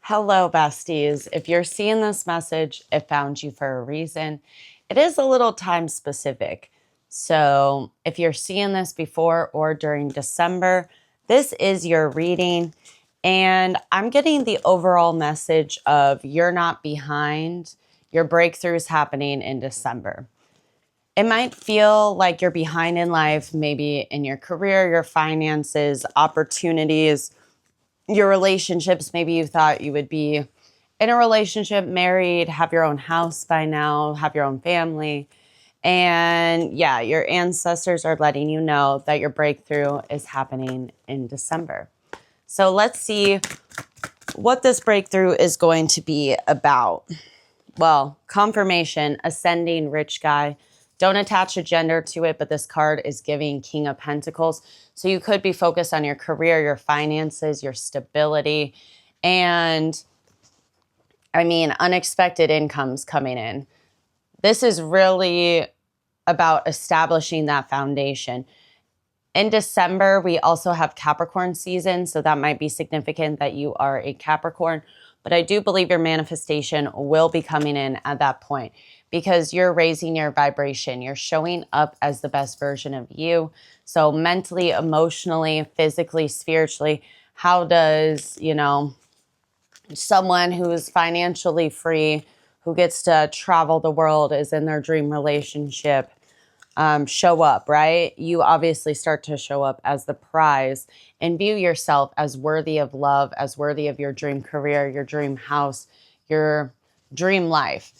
Hello, besties. If you're seeing this message, it found you for a reason. It is a little time specific. So if you're seeing this before or during December, this is your reading. And I'm getting the overall message of you're not behind. Your breakthrough is happening in December. It might feel like you're behind in life, maybe in your career, your finances, opportunities, your relationships. Maybe you thought you would be in a relationship, married, have your own house by now, have your own family. And yeah, your ancestors are letting you know that your breakthrough is happening in December. So let's see what this breakthrough is going to be about. Well, confirmation, ascending rich guy. Don't attach a gender to it, but this card is giving King of Pentacles. So you could be focused on your career, your finances, your stability, and unexpected incomes coming in. This is really about establishing that foundation. In December, we also have Capricorn season, so that might be significant that you are a Capricorn. But I do believe your manifestation will be coming in at that point because you're raising your vibration. You're showing up as the best version of you. So mentally, emotionally, physically, spiritually, how does, someone who's financially free, who gets to travel the world, is in their dream relationship, show up, right? You obviously start to show up as the prize and view yourself as worthy of love, as worthy of your dream career, your dream house, your dream life.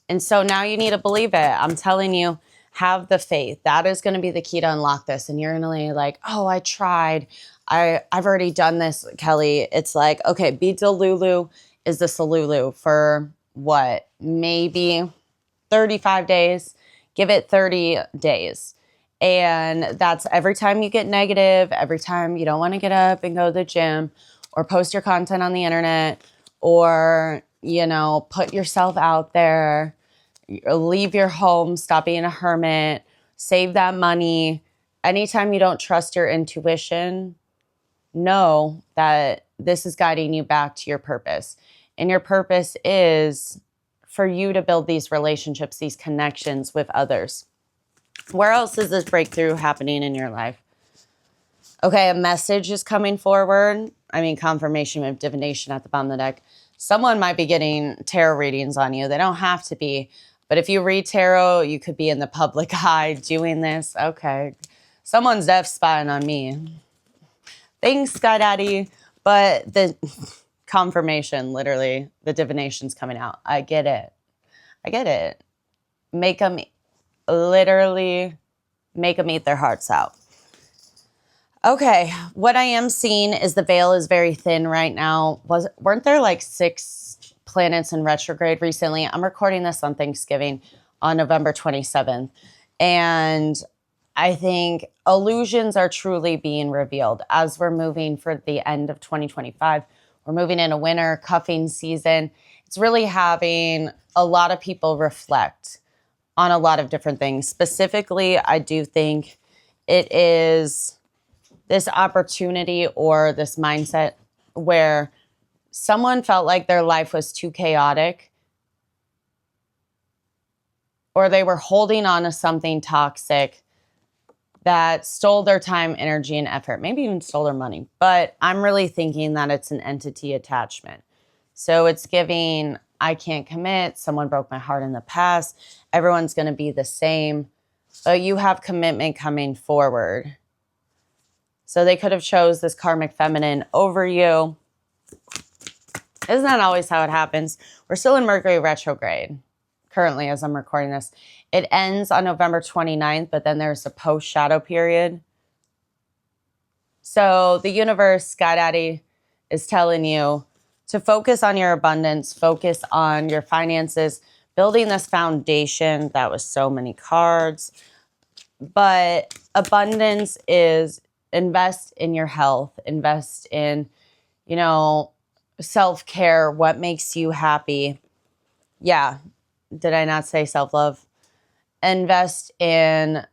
And so now you need to believe it. I'm telling you, have the faith. That is going to be the key to unlock this. And you're going to be like, oh, I tried. I've already done this, Kelly. It's like, okay, be Delulu is the Salulu for what? Maybe 35 days. Give it 30 days. And that's every time you get negative, every time you don't want to get up and go to the gym or post your content on the internet or, put yourself out there, leave your home, stop being a hermit, save that money. Anytime you don't trust your intuition, know that this is guiding you back to your purpose. And your purpose is for you to build these relationships, these connections with others. Where else is this breakthrough happening in your life? Okay, a message is coming forward. Confirmation of divination at the bottom of the deck. Someone might be getting tarot readings on you. They don't have to be. But if you read tarot, you could be in the public eye doing this. Okay. Someone's deaf spying on me. Thanks, Sky Daddy. But the confirmation, literally, the divination's coming out. I get it. Make them eat their hearts out. Okay, what I am seeing is the veil is very thin right now. Weren't there like 6 planets in retrograde recently? I'm recording this on Thanksgiving on November 27th. And I think illusions are truly being revealed as we're moving for the end of 2025. We're moving into winter cuffing season. It's really having a lot of people reflect on a lot of different things. Specifically, I do think it is this opportunity or this mindset where someone felt like their life was too chaotic or they were holding on to something toxic that stole their time, energy, and effort, maybe even stole their money. But I'm really thinking that it's an entity attachment. So it's giving, I can't commit, someone broke my heart in the past, everyone's going to be the same, but you have commitment coming forward. So they could have chose this karmic feminine over you. Isn't that always how it happens? We're still in Mercury retrograde currently as I'm recording this. It ends on November 29th, but then there's a post-shadow period. So the universe, Sky Daddy, is telling you to focus on your abundance, focus on your finances, building this foundation. That was so many cards. But abundance is invest in your health, invest in, self-care, what makes you happy. Yeah. Did I not say self-love? Invest in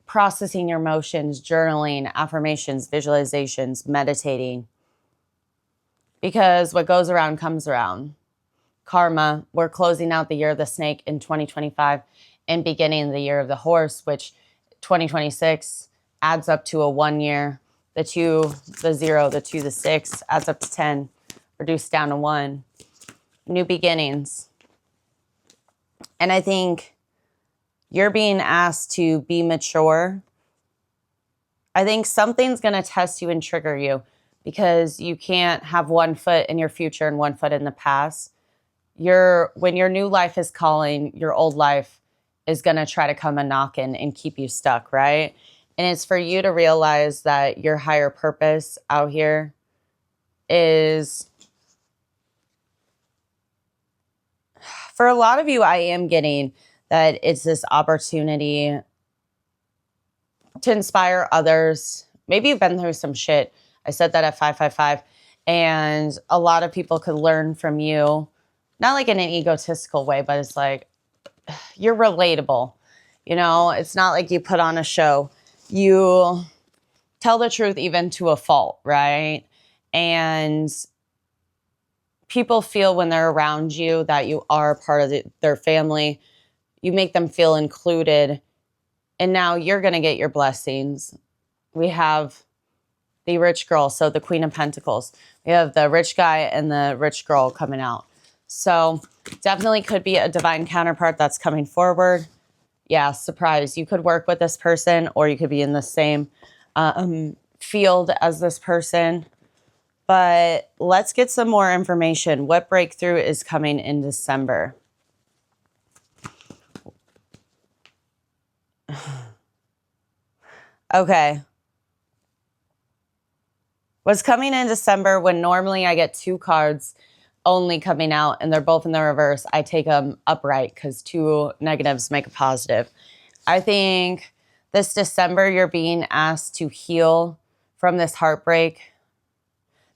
processing your emotions, journaling, affirmations, visualizations, meditating. because what goes around comes around. Karma, we're closing out the year of the snake in 2025 and beginning the year of the horse, which 2026 adds up to a 1 year. The 2, the 0, the 2, the 6 adds up to 10, reduced down to 1. New beginnings. And I think you're being asked to be mature. I think something's going to test you and trigger you because you can't have one foot in your future and one foot in the past. When your new life is calling, your old life is going to try to come a knocking and keep you stuck, right? And it's for you to realize that your higher purpose out here is, for a lot of you, I am getting that it's this opportunity to inspire others. Maybe you've been through some shit. I said that at 555. And a lot of people could learn from you, not like in an egotistical way, but it's like, you're relatable. You know, it's not like you put on a show. You tell the truth even to a fault, right? And people feel when they're around you that you are part of their family. You make them feel included. And now you're going to get your blessings. We have the rich girl, so the Queen of Pentacles. We have the rich guy and the rich girl coming out. So definitely could be a divine counterpart that's coming forward. Yeah, surprise. You could work with this person or you could be in the same field as this person. But let's get some more information. What breakthrough is coming in December? Okay. What's coming in December, when normally I get 2 cards only coming out and they're both in the reverse, I take them upright because 2 negatives make a positive. I think this December you're being asked to heal from this heartbreak.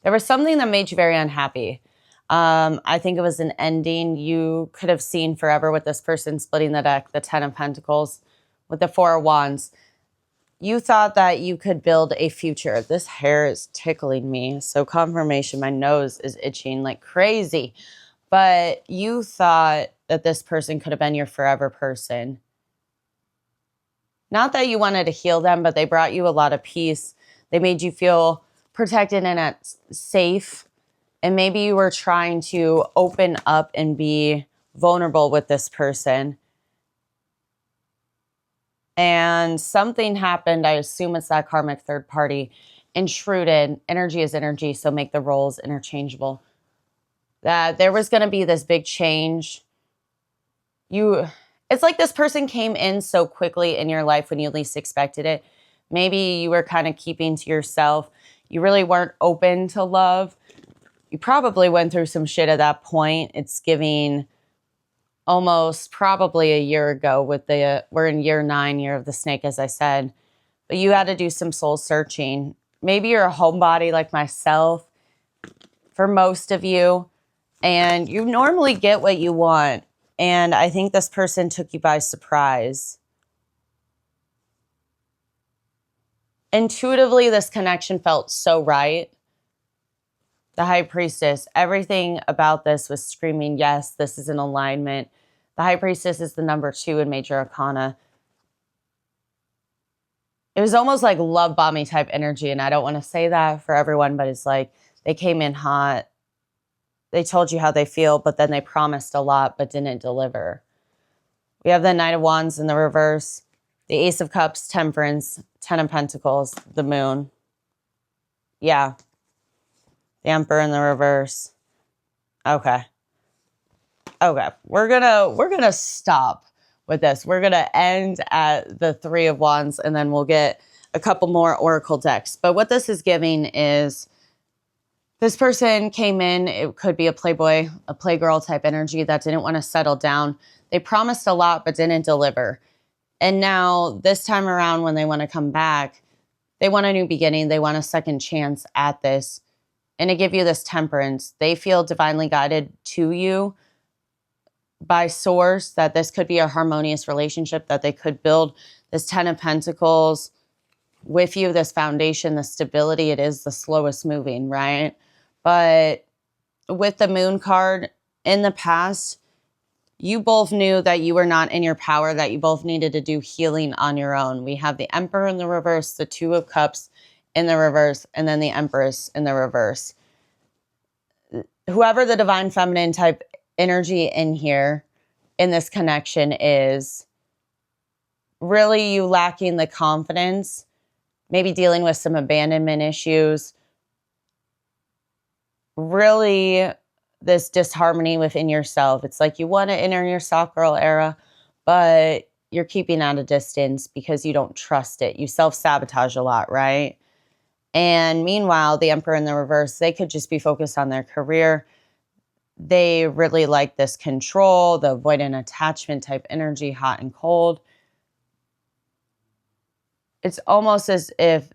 There was something that made you very unhappy. I think it was an ending you could have seen forever with this person splitting the deck, the 10 of Pentacles with the 4 of Wands. You thought that you could build a future. This hair is tickling me. So confirmation, my nose is itching like crazy. But you thought that this person could have been your forever person. Not that you wanted to heal them, but they brought you a lot of peace. They made you feel protected and safe. And maybe you were trying to open up and be vulnerable with this person. And something happened, I assume it's that karmic third party, intruded. Energy is energy, so make the roles interchangeable. That there was going to be this big change. It's like this person came in so quickly in your life when you least expected it. Maybe you were kind of keeping to yourself. You really weren't open to love. You probably went through some shit at that point. It's giving almost probably a year ago we're in year 9, year of the snake, as I said, but you had to do some soul searching. Maybe you're a homebody like myself for most of you, and you normally get what you want. And I think this person took you by surprise. Intuitively, this connection felt so right. The High Priestess, everything about this was screaming, yes, this is in alignment. The High Priestess is the number 2 in Major Arcana. It was almost like love bombing type energy, and I don't want to say that for everyone, but it's like they came in hot. They told you how they feel, but then they promised a lot but didn't deliver. We have the Knight of Wands in the reverse, the Ace of Cups, Temperance, 10 of Pentacles, the Moon. Yeah. The Emperor in the reverse. Okay. We're gonna stop with this. We're gonna end at the 3 of Wands, and then we'll get a couple more Oracle decks. But what this is giving is this person came in. It could be a playboy, a playgirl type energy that didn't want to settle down. They promised a lot but didn't deliver. And now this time around, when they want to come back, they want a new beginning. They want a second chance at this. And to give you this Temperance, they feel divinely guided to you by source, that this could be a harmonious relationship, that they could build this 10 of Pentacles with you, this foundation, the stability. It is the slowest moving, right? But with the Moon card, in the past, you both knew that you were not in your power, that you both needed to do healing on your own. We have the Emperor in the reverse, the Two of Cups in the reverse, and then the Empress in the reverse. Whoever the divine feminine type energy in here, in this connection, is really you lacking the confidence, maybe dealing with some abandonment issues, really this disharmony within yourself. It's like you want to enter your soft girl era, but you're keeping at a distance because you don't trust it. You self-sabotage a lot, right? And meanwhile, the Emperor in the reverse, they could just be focused on their career. They really like this control, the avoidant attachment type energy, hot and cold. It's almost as if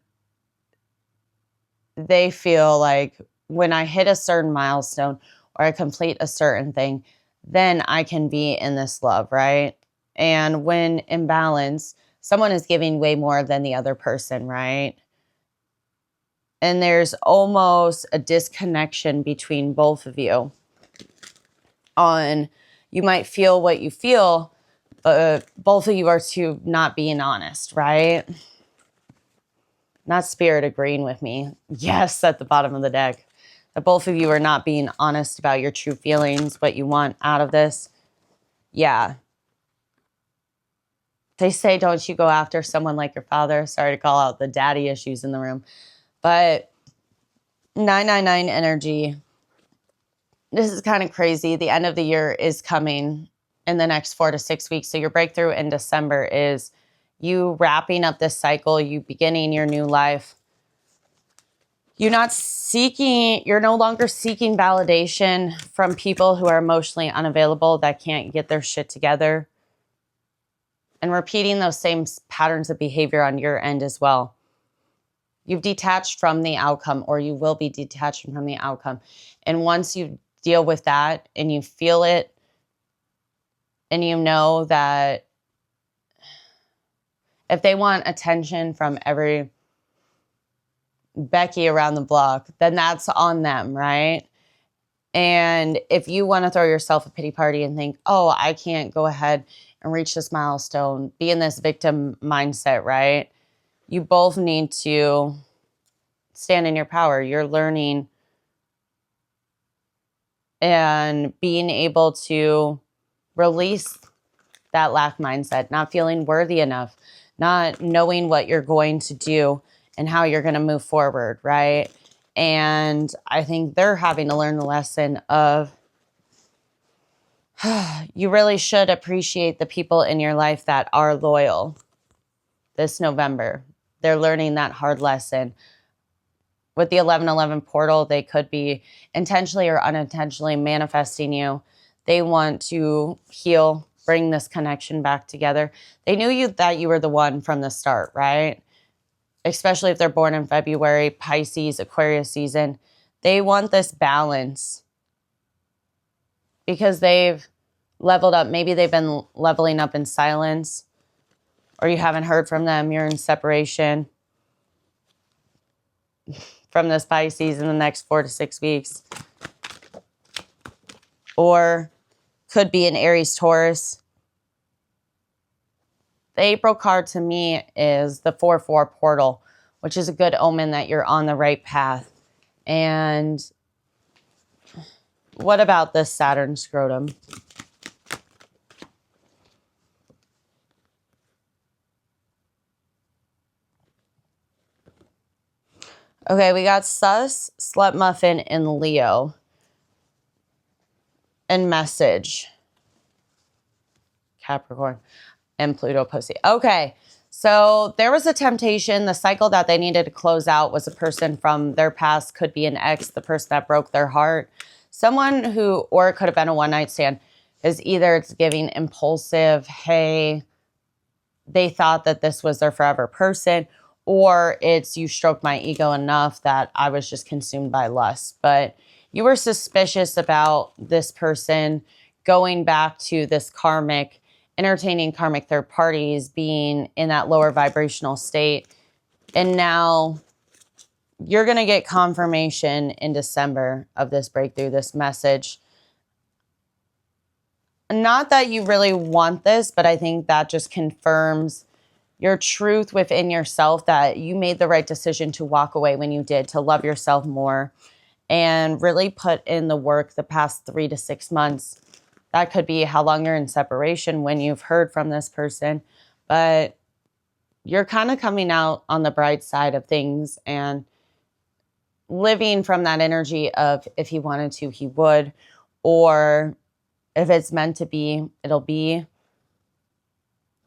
they feel like when I hit a certain milestone or I complete a certain thing, then I can be in this love, right? And when in balance, someone is giving way more than the other person, right? And there's almost a disconnection between both of you. You might feel what you feel, but both of you are to not being honest, right? Not Spirit agreeing with me. Yes, at the bottom of the deck. That both of you are not being honest about your true feelings, what you want out of this. Yeah. They say, don't you go after someone like your father. Sorry to call out the daddy issues in the room. But 999 energy. This is kind of crazy. The end of the year is coming in the next 4 to 6 weeks. So your breakthrough in December is you wrapping up this cycle, you beginning your new life. You're no longer seeking validation from people who are emotionally unavailable, that can't get their shit together. And repeating those same patterns of behavior on your end as well. You've detached from the outcome, or you will be detaching from the outcome. And once you deal with that and you feel it, and you know that if they want attention from every Becky around the block, then that's on them, right? And if you want to throw yourself a pity party and think, oh, I can't go ahead and reach this milestone, be in this victim mindset, right? You both need to stand in your power. You're learning and being able to release that lack mindset, not feeling worthy enough, not knowing what you're going to do and how you're going to move forward, right? And I think they're having to learn the lesson of you really should appreciate the people in your life that are loyal this November. They're learning that hard lesson. With the 1111 portal, they could be intentionally or unintentionally manifesting you. They want to heal, bring this connection back together. They knew that you were the one from the start, right? Especially if they're born in February, Pisces, Aquarius season. They want this balance because they've leveled up. Maybe they've been leveling up in silence, or you haven't heard from them. You're in separation from this Pisces in the next 4 to 6 weeks. Or could be an Aries, Taurus. The April card to me is the 4-4 portal, which is a good omen that you're on the right path. And what about this Saturn scrotum? Okay, we got Sus, Slut Muffin, and Leo. And Message. Capricorn. And Pluto Pussy. Okay, so there was a temptation. The cycle that they needed to close out was a person from their past. Could be an ex, the person that broke their heart. Someone who, or it could have been a one-night stand, is either it's giving impulsive, hey, they thought that this was their forever person, or it's you stroked my ego enough that I was just consumed by lust. But you were suspicious about this person going back to this karmic, entertaining karmic third parties, being in that lower vibrational state. And now you're going to get confirmation in December of this breakthrough, this message. Not that you really want this, but I think that just confirms your truth within yourself, that you made the right decision to walk away when you did, to love yourself more and really put in the work the past 3 to 6 months. That could be how long you're in separation, when you've heard from this person, but you're kind of coming out on the bright side of things and living from that energy of, if he wanted to, he would, or if it's meant to be, it'll be.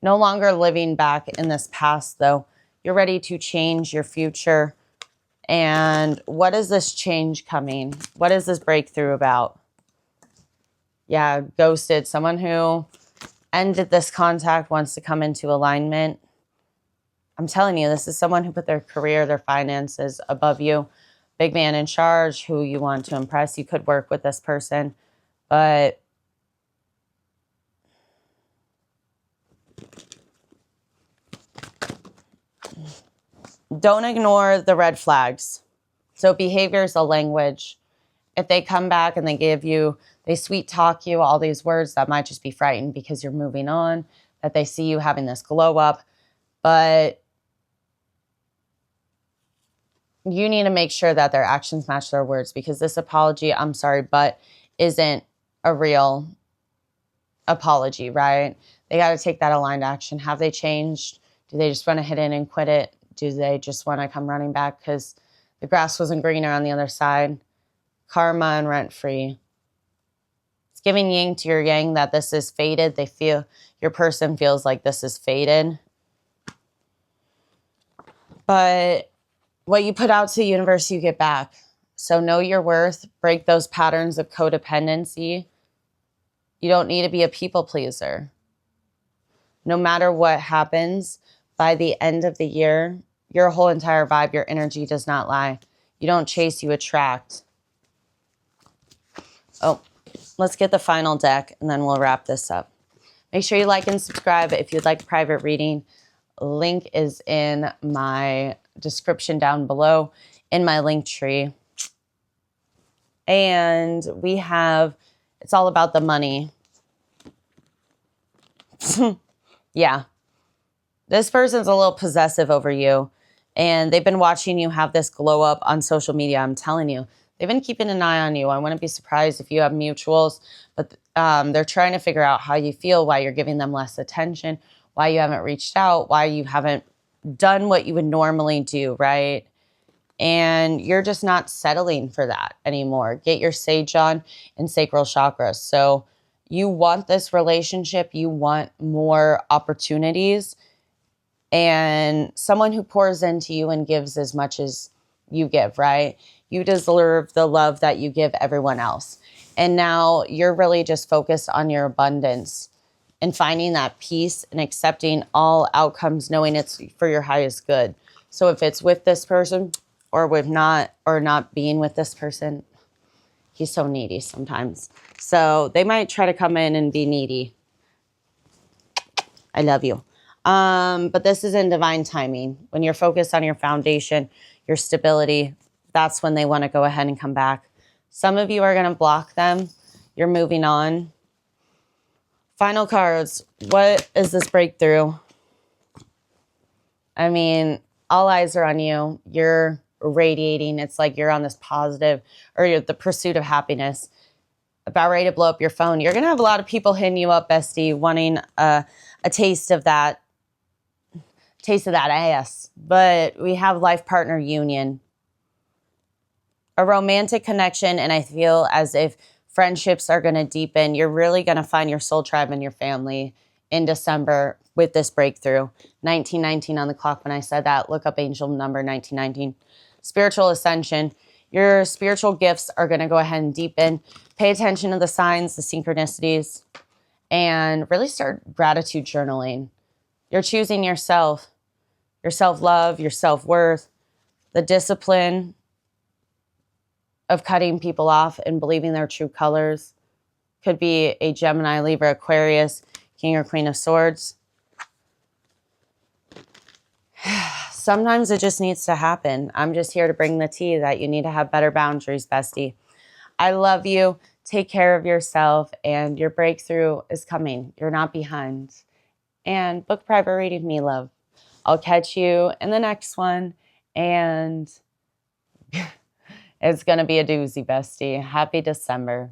No longer living back in this past, though. You're ready to change your future. And what is this change coming? What is this breakthrough about? Yeah, ghosted. Someone who ended this contact wants to come into alignment. I'm telling you, this is someone who put their career, their finances above you. Big man in charge who you want to impress. You could work with this person, but don't ignore the red flags. So behavior is a language. If they come back and they sweet talk you all these words, that might just be frightened because you're moving on, that they see you having this glow up. But you need to make sure that their actions match their words, because this apology, I'm sorry, but isn't a real apology, right? They got to take that aligned action. Have they changed? Do they just want to hit in and quit it? Do they just want to come running back because the grass wasn't greener on the other side? Karma and rent-free. It's giving yin to your yang, that this is fated. Your person feels like this is fated. But what you put out to the universe, you get back. So know your worth. Break those patterns of codependency. You don't need to be a people pleaser. No matter what happens, by the end of the year, your whole entire vibe, your energy does not lie. You don't chase, you attract. Oh, let's get the final deck and then we'll wrap this up. Make sure you like and subscribe if you'd like a private reading. Link is in my description down below in my link tree. And we have, it's all about the money. Yeah. This person's a little possessive over you, and they've been watching you have this glow up on social media. I'm telling you, they've been keeping an eye on you. I wouldn't be surprised if you have mutuals, but they're trying to figure out how you feel, why you're giving them less attention, why you haven't reached out, why you haven't done what you would normally do, right? And you're just not settling for that anymore. Get your sage on and sacral chakra. So you want this relationship, you want more opportunities, and someone who pours into you and gives as much as you give, right? You deserve the love that you give everyone else. And now you're really just focused on your abundance and finding that peace and accepting all outcomes, knowing it's for your highest good. So if it's with this person or not being with this person, he's so needy sometimes. So they might try to come in and be needy. I love you. But this is in divine timing. When you're focused on your foundation, your stability, that's when they want to go ahead and come back. Some of you are going to block them. You're moving on. Final cards. What is this breakthrough? I mean, all eyes are on you. You're radiating. It's like you're on this positive, or you're the pursuit of happiness. About ready to blow up your phone. You're going to have a lot of people hitting you up, bestie, wanting a taste of that ass. But we have life partner union, a romantic connection, and I feel as if friendships are going to deepen. You're really going to find your soul tribe and your family in December with this breakthrough. 1919 on the clock when I said that. Look up angel number 1919. Spiritual ascension. Your spiritual gifts are going to go ahead and deepen. Pay attention to the signs, the synchronicities, and really start gratitude journaling. You're choosing yourself, your self-love, your self-worth, the discipline of cutting people off and believing their true colors. Could be a Gemini, Libra, Aquarius, King or Queen of Swords. sometimes it just needs to happen. I'm just here to bring the tea that you need to have better boundaries, bestie. I love you. Take care of yourself, and your breakthrough is coming. You're not behind. And book private reading with me, love. I'll catch you in the next one, and it's going to be a doozy, bestie. Happy December.